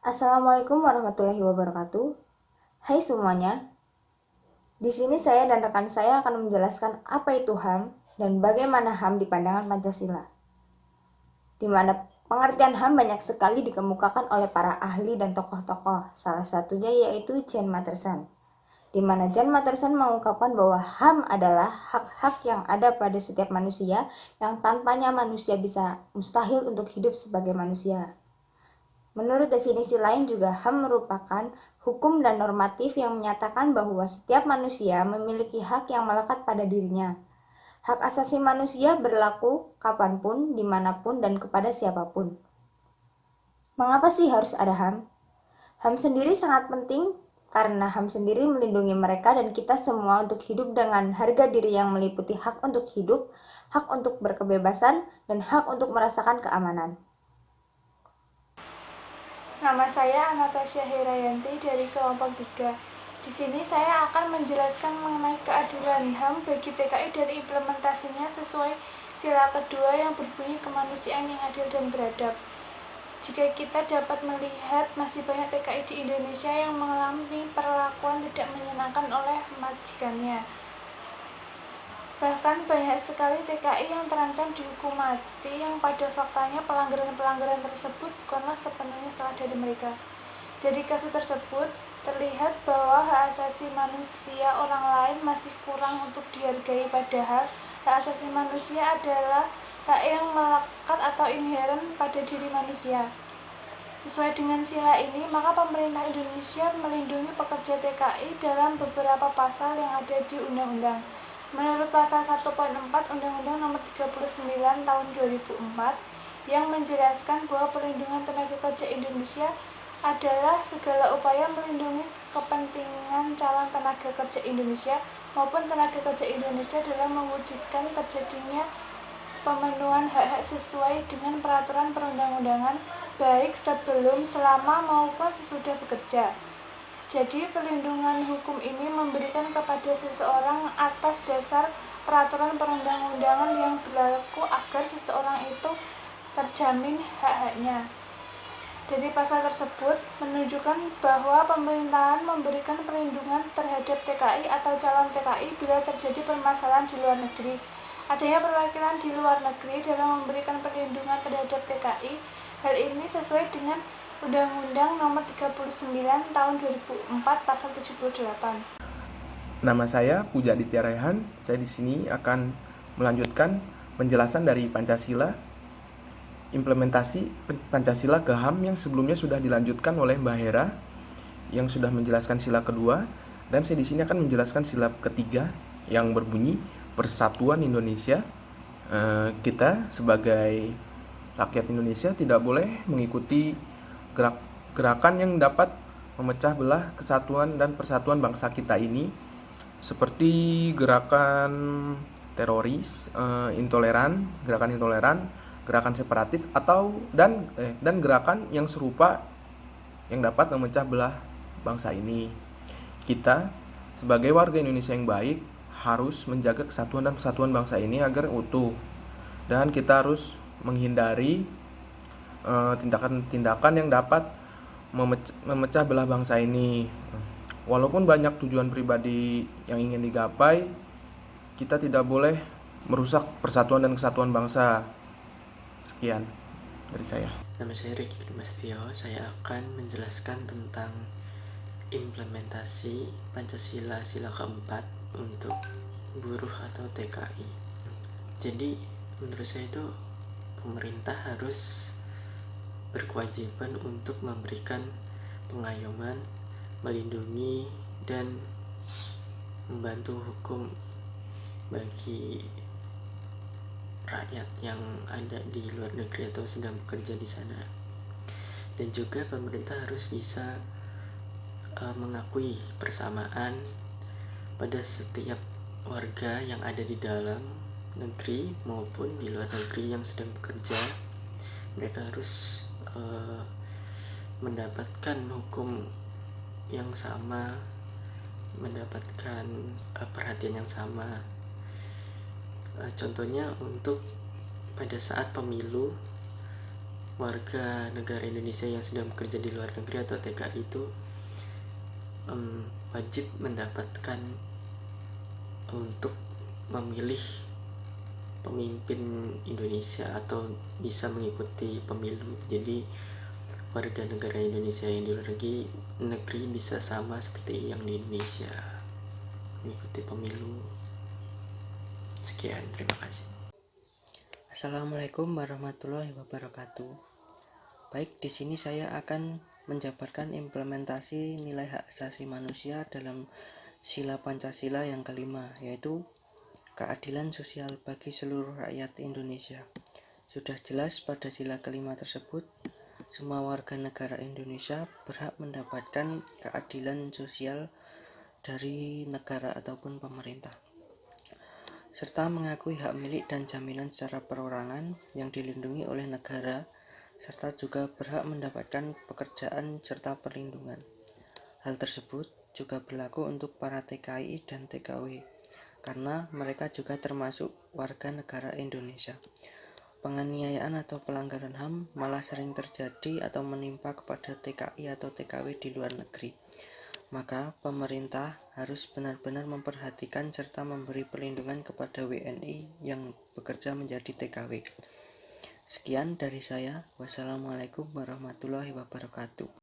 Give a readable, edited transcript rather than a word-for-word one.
Assalamualaikum warahmatullahi wabarakatuh. Hai semuanya. Di sini saya dan rekan saya akan menjelaskan apa itu HAM dan bagaimana HAM di pandangan Pancasila. Di mana pengertian HAM banyak sekali dikemukakan oleh para ahli dan tokoh-tokoh. Salah satunya yaitu Jan Matterson. Di mana Jan Matterson mengungkapkan bahwa HAM adalah hak-hak yang ada pada setiap manusia yang tanpanya manusia bisa mustahil untuk hidup sebagai manusia. Menurut definisi lain juga HAM merupakan hukum dan normatif yang menyatakan bahwa setiap manusia memiliki hak yang melekat pada dirinya. Hak asasi manusia berlaku kapanpun, dimanapun, dan kepada siapapun. Mengapa sih harus ada HAM? HAM sendiri sangat penting karena HAM sendiri melindungi mereka dan kita semua untuk hidup dengan harga diri yang meliputi hak untuk hidup, hak untuk berkebebasan, dan hak untuk merasakan keamanan. Nama saya Anastasia Herayanti dari kelompok 3. Di sini saya akan menjelaskan mengenai keadilan HAM bagi TKI dari implementasinya sesuai sila kedua yang berbunyi kemanusiaan yang adil dan beradab. Jika kita dapat melihat masih banyak TKI di Indonesia yang mengalami perlakuan tidak menyenangkan oleh majikannya. Bahkan banyak sekali TKI yang terancam dihukum mati yang pada faktanya pelanggaran-pelanggaran tersebut bukanlah sepenuhnya salah dari mereka. Dari kasus tersebut, terlihat bahwa hak asasi manusia orang lain masih kurang untuk dihargai, padahal hak asasi manusia adalah hak yang melekat atau inheren pada diri manusia. Sesuai dengan sila ini, maka pemerintah Indonesia melindungi pekerja TKI dalam beberapa pasal yang ada di undang-undang. Menurut pasal 1.4 Undang-Undang Nomor 39 Tahun 2004 yang menjelaskan bahwa perlindungan tenaga kerja Indonesia adalah segala upaya melindungi kepentingan calon tenaga kerja Indonesia maupun tenaga kerja Indonesia dalam mewujudkan terjadinya pemenuhan hak-hak sesuai dengan peraturan perundang-undangan baik sebelum, selama maupun sesudah bekerja. Jadi perlindungan hukum ini memberikan kepada seseorang atas dasar peraturan perundang-undangan yang berlaku agar seseorang itu terjamin hak-haknya. Dari pasal tersebut menunjukkan bahwa pemerintahan memberikan perlindungan terhadap TKI atau calon TKI bila terjadi permasalahan di luar negeri. Adanya perwakilan di luar negeri dalam memberikan perlindungan terhadap TKI. Hal ini sesuai dengan Undang-Undang Nomor 39 Tahun 2004 Pasal 78. Nama saya Puja Aditya Raihan. Saya di sini akan melanjutkan penjelasan dari Pancasila, implementasi Pancasila ke HAM yang sebelumnya sudah dilanjutkan oleh Mbak Hera yang sudah menjelaskan sila kedua, dan saya di sini akan menjelaskan sila ketiga yang berbunyi Persatuan Indonesia. Kita sebagai rakyat Indonesia tidak boleh mengikuti gerakan yang dapat memecah belah kesatuan dan persatuan bangsa kita ini, seperti gerakan teroris, gerakan intoleran, gerakan separatis dan gerakan yang serupa yang dapat memecah belah bangsa ini. Kita sebagai warga Indonesia yang baik harus menjaga kesatuan dan persatuan bangsa ini agar utuh, dan kita harus menghindari tindakan-tindakan yang dapat memecah belah bangsa ini. Walaupun banyak tujuan pribadi yang ingin digapai, kita tidak boleh merusak persatuan dan kesatuan bangsa. Sekian dari saya. Nama saya Ricky Dimastio. Saya akan menjelaskan tentang implementasi Pancasila sila keempat untuk buruh atau TKI. Jadi menurut saya itu pemerintah harus berkewajiban untuk memberikan pengayoman, melindungi, dan membantu hukum bagi rakyat yang ada di luar negeri atau sedang bekerja di sana. Dan juga pemerintah harus bisa mengakui persamaan pada setiap warga yang ada di dalam negeri maupun di luar negeri yang sedang bekerja. Mereka harus mendapatkan hukum yang sama, mendapatkan perhatian yang sama. Contohnya untuk pada saat pemilu, warga negara Indonesia yang sedang bekerja di luar negeri atau TKI itu wajib mendapatkan untuk memilih pemimpin Indonesia atau bisa mengikuti pemilu. Jadi warga negara Indonesia yang di luar negeri bisa sama seperti yang di Indonesia, mengikuti pemilu. Sekian, terima kasih. Assalamualaikum warahmatullahi wabarakatuh. Baik, di sini saya akan menjabarkan implementasi nilai hak asasi manusia dalam sila Pancasila yang kelima, yaitu keadilan sosial bagi seluruh rakyat Indonesia. Sudah jelas pada sila kelima tersebut, semua warga negara Indonesia berhak mendapatkan keadilan sosial dari negara ataupun pemerintah, serta mengakui hak milik dan jaminan secara perorangan yang dilindungi oleh negara, serta juga berhak mendapatkan pekerjaan serta perlindungan. Hal tersebut juga berlaku untuk para TKI dan TKW, karena mereka juga termasuk warga negara Indonesia. Penganiayaan atau pelanggaran HAM malah sering terjadi atau menimpa kepada TKI atau TKW di luar negeri. Maka pemerintah harus benar-benar memperhatikan serta memberi perlindungan kepada WNI yang bekerja menjadi TKW. Sekian dari saya. Wassalamualaikum warahmatullahi wabarakatuh.